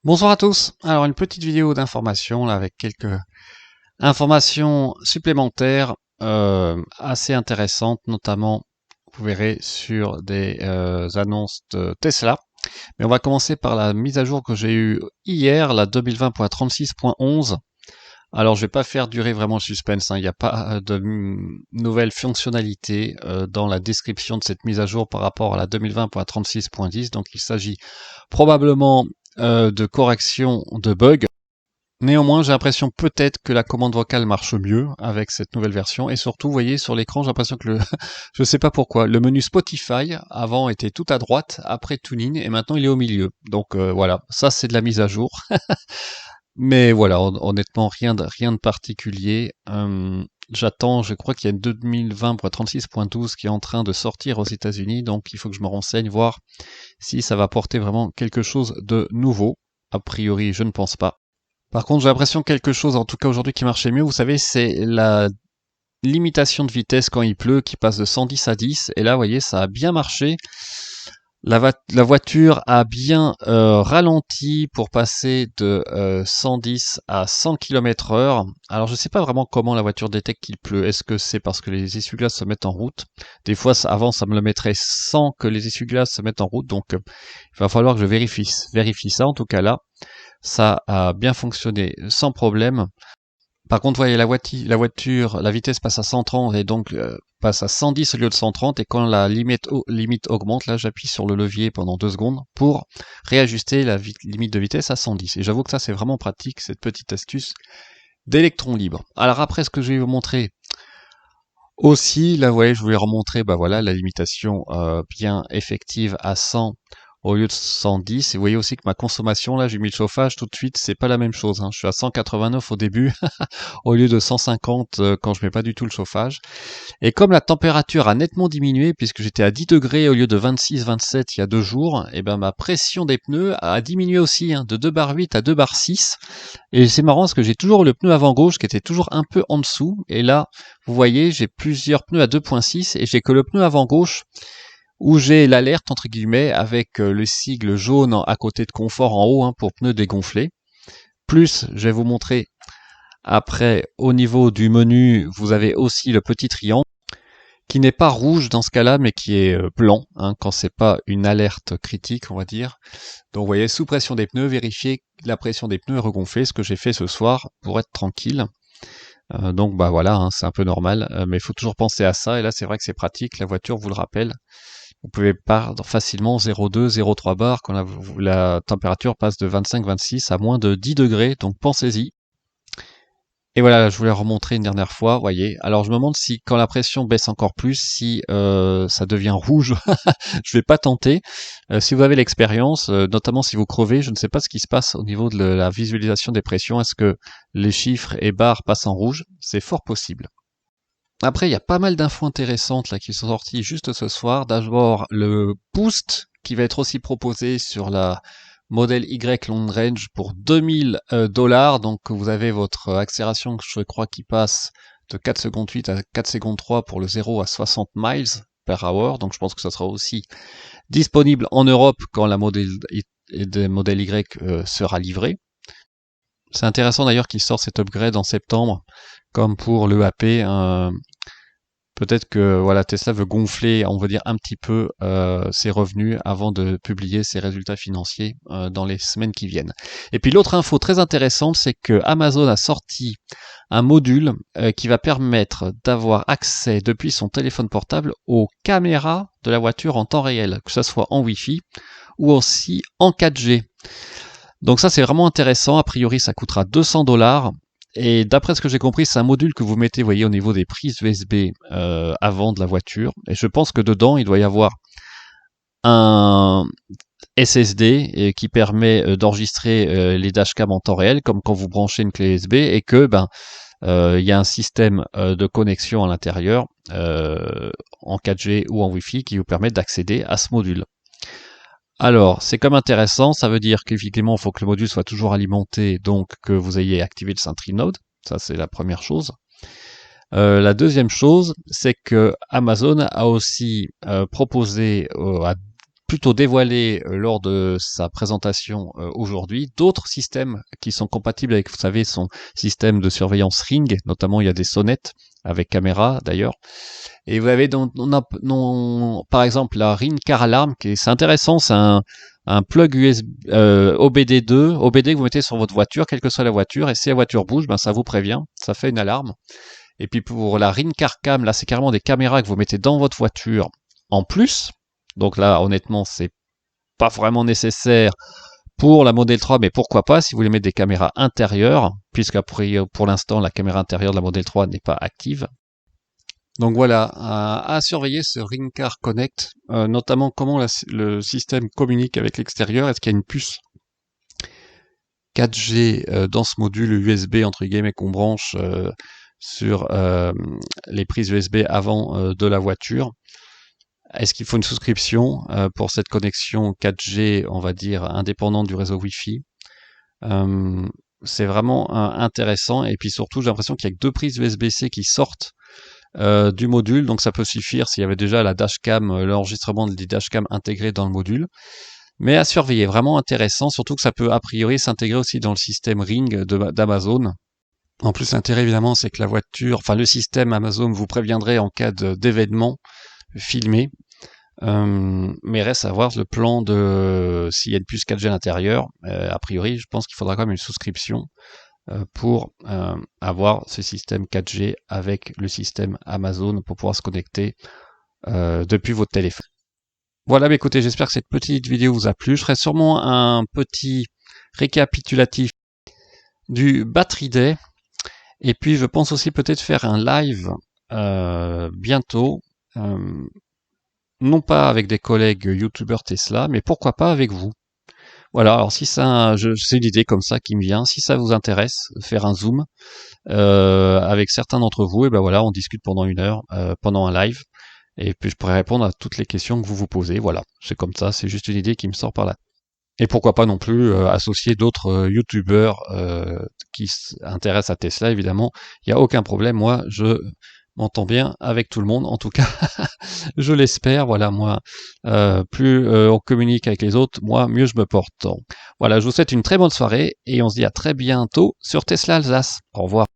Bonsoir à tous. Alors une petite vidéo d'information là avec quelques informations supplémentaires assez intéressantes, notamment vous verrez sur des annonces de Tesla. Mais on va commencer par la mise à jour que j'ai eue hier, la 2020.36.11. Alors je vais pas faire durer vraiment le suspense, hein. Il n'y a pas de nouvelles fonctionnalités dans la description de cette mise à jour par rapport à la 2020.36.10, donc il s'agit probablement de correction de bugs. Néanmoins, j'ai l'impression peut-être que la commande vocale marche mieux avec cette nouvelle version. Et surtout, vous voyez sur l'écran, j'ai l'impression que je sais pas pourquoi, le menu Spotify avant était tout à droite, après TuneIn, et maintenant il est au milieu. Donc voilà, ça c'est de la mise à jour. Mais voilà, honnêtement, rien de particulier. J'attends, je crois qu'il y a une 2020.36.12 qui est en train de sortir aux États-Unis, donc il faut que je me renseigne, voir si ça va apporter vraiment quelque chose de nouveau. A priori, je ne pense pas. Par contre, j'ai l'impression que quelque chose, en tout cas aujourd'hui, qui marchait mieux, vous savez, c'est la limitation de vitesse quand il pleut, qui passe de 110 à 10. Et là, vous voyez, ça a bien marché. La voiture a bien ralenti pour passer de 110 à 100 km/h. Alors, je ne sais pas vraiment comment la voiture détecte qu'il pleut. Est-ce que c'est parce que les essuie-glaces se mettent en route? Des fois, avant, ça me le mettrait sans que les essuie-glaces se mettent en route. Donc, il va falloir que je vérifie ça. En tout cas, là, ça a bien fonctionné sans problème. Par contre, voyez, voiture, la vitesse passe à 130 et donc passe à 110 au lieu de 130. Et quand la limite augmente, là, j'appuie sur le levier pendant 2 secondes pour réajuster la limite de vitesse à 110. Et j'avoue que ça, c'est vraiment pratique, cette petite astuce d'électron libre. Alors après, ce que je vais vous montrer aussi, là, vous voyez, je voulais remontrer, bah voilà, la limitation bien effective à 100 au lieu de 110. Et vous voyez aussi que ma consommation, là, j'ai mis le chauffage tout de suite, c'est pas la même chose, hein. Je suis à 189 au début, au lieu de 150 quand je mets pas du tout le chauffage. Et comme la température a nettement diminué, puisque j'étais à 10 degrés au lieu de 26-27 il y a 2 jours, et ben ma pression des pneus a diminué aussi, hein, de 2 bar 8 à 2 bar 6. Et c'est marrant parce que j'ai toujours le pneu avant gauche qui était toujours un peu en dessous. Et là, vous voyez, j'ai plusieurs pneus à 2.6 et j'ai que le pneu avant gauche où j'ai l'alerte entre guillemets avec le sigle jaune à côté de confort en haut, hein, pour pneus dégonflés. Plus, je vais vous montrer après au niveau du menu, vous avez aussi le petit triangle qui n'est pas rouge dans ce cas-là, mais qui est blanc, hein, quand c'est pas une alerte critique, on va dire. Donc vous voyez, sous pression des pneus, vérifiez que la pression des pneus est regonflée, ce que j'ai fait ce soir pour être tranquille. Donc bah voilà, hein, c'est un peu normal, mais il faut toujours penser à ça. Et là, c'est vrai que c'est pratique, la voiture vous le rappelle. Vous pouvez perdre facilement 0,2, 0,3 bar quand la température passe de 25-26 à moins de 10 degrés, donc pensez-y. Et voilà, je voulais remontrer une dernière fois, voyez. Alors je me demande si quand la pression baisse encore plus, si ça devient rouge, je vais pas tenter. Si vous avez l'expérience, notamment si vous crevez, je ne sais pas ce qui se passe au niveau de la visualisation des pressions. Est-ce que les chiffres et barres passent en rouge? C'est fort possible. Après, il y a pas mal d'infos intéressantes là qui sont sorties juste ce soir. D'abord, le boost qui va être aussi proposé sur la modèle Y Long Range pour 2000 $. Donc vous avez votre accélération, je crois, qui passe de 4 secondes 8 à 4 secondes 3 pour le 0 à 60 miles per hour. Donc je pense que ça sera aussi disponible en Europe quand la modèle Y sera livrée. C'est intéressant d'ailleurs qu'il sort cet upgrade en septembre, comme pour le AP. Peut-être que voilà, Tesla veut gonfler, on va dire, un petit peu ses revenus avant de publier ses résultats financiers dans les semaines qui viennent. Et puis l'autre info très intéressante, c'est que Amazon a sorti un module qui va permettre d'avoir accès depuis son téléphone portable aux caméras de la voiture en temps réel, que ce soit en Wi-Fi ou aussi en 4G. Donc ça, c'est vraiment intéressant. A priori, ça coûtera 200 $. Et d'après ce que j'ai compris, c'est un module que vous mettez, vous voyez, au niveau des prises USB avant de la voiture. Et je pense que dedans, il doit y avoir un SSD qui permet d'enregistrer les dashcams en temps réel, comme quand vous branchez une clé USB, et que il y a un système de connexion à l'intérieur en 4G ou en Wi-Fi qui vous permet d'accéder à ce module. Alors, c'est comme intéressant, ça veut dire qu'effectivement, il faut que le module soit toujours alimenté, donc que vous ayez activé le Sentry Node. Ça, c'est la première chose. La deuxième chose, c'est que Amazon a aussi proposé à plutôt dévoilé lors de sa présentation aujourd'hui d'autres systèmes qui sont compatibles avec, vous savez, son système de surveillance Ring, notamment il y a des sonnettes avec caméra d'ailleurs. Et vous avez par exemple la Ring Car Alarm, c'est intéressant, c'est un plug USB OBD2, OBD que vous mettez sur votre voiture, quelle que soit la voiture, et si la voiture bouge, ben ça vous prévient, ça fait une alarme. Et puis pour la Ring Car Cam, là c'est carrément des caméras que vous mettez dans votre voiture en plus. Donc là, honnêtement, c'est pas vraiment nécessaire pour la Model 3, mais pourquoi pas si vous voulez mettre des caméras intérieures, puisqu'après, pour l'instant, la caméra intérieure de la Model 3 n'est pas active. Donc voilà, à surveiller ce Ring Car Connect, notamment comment le système communique avec l'extérieur. Est-ce qu'il y a une puce 4G dans ce module USB entre guillemets qu'on branche sur les prises USB avant de la voiture? Est-ce qu'il faut une souscription pour cette connexion 4G, on va dire, indépendante du réseau Wi-Fi? C'est vraiment intéressant. Et puis surtout, j'ai l'impression qu'il n'y a que 2 prises USB-C qui sortent du module, donc ça peut suffire s'il y avait déjà la dashcam, l'enregistrement des dashcams intégré dans le module. Mais à surveiller, vraiment intéressant, surtout que ça peut a priori s'intégrer aussi dans le système Ring d'Amazon. En plus, l'intérêt évidemment, c'est que la voiture, enfin le système Amazon vous préviendrait en cas d'événement filmé. Mais reste à voir le plan de s'il y a une puce 4G à l'intérieur. A priori, je pense qu'il faudra quand même une souscription pour avoir ce système 4G avec le système Amazon pour pouvoir se connecter depuis votre téléphone. Voilà, mais écoutez, j'espère que cette petite vidéo vous a plu. Je ferai sûrement un petit récapitulatif du Battery Day. Et puis, je pense aussi peut-être faire un live bientôt. Non pas avec des collègues youtubeurs Tesla, mais pourquoi pas avec vous. Voilà, alors si ça, c'est une idée comme ça qui me vient, si ça vous intéresse, faire un zoom avec certains d'entre vous, et ben voilà, on discute pendant 1 heure, pendant un live, et puis je pourrais répondre à toutes les questions que vous vous posez, voilà, c'est comme ça, c'est juste une idée qui me sort par là. Et pourquoi pas non plus associer d'autres youtubeurs qui s'intéressent à Tesla, évidemment, il n'y a aucun problème, moi je m'entends bien avec tout le monde, en tout cas, je l'espère. Voilà, moi, plus on communique avec les autres, moi, mieux je me porte. Donc, voilà, je vous souhaite une très bonne soirée et on se dit à très bientôt sur Tesla Alsace. Au revoir.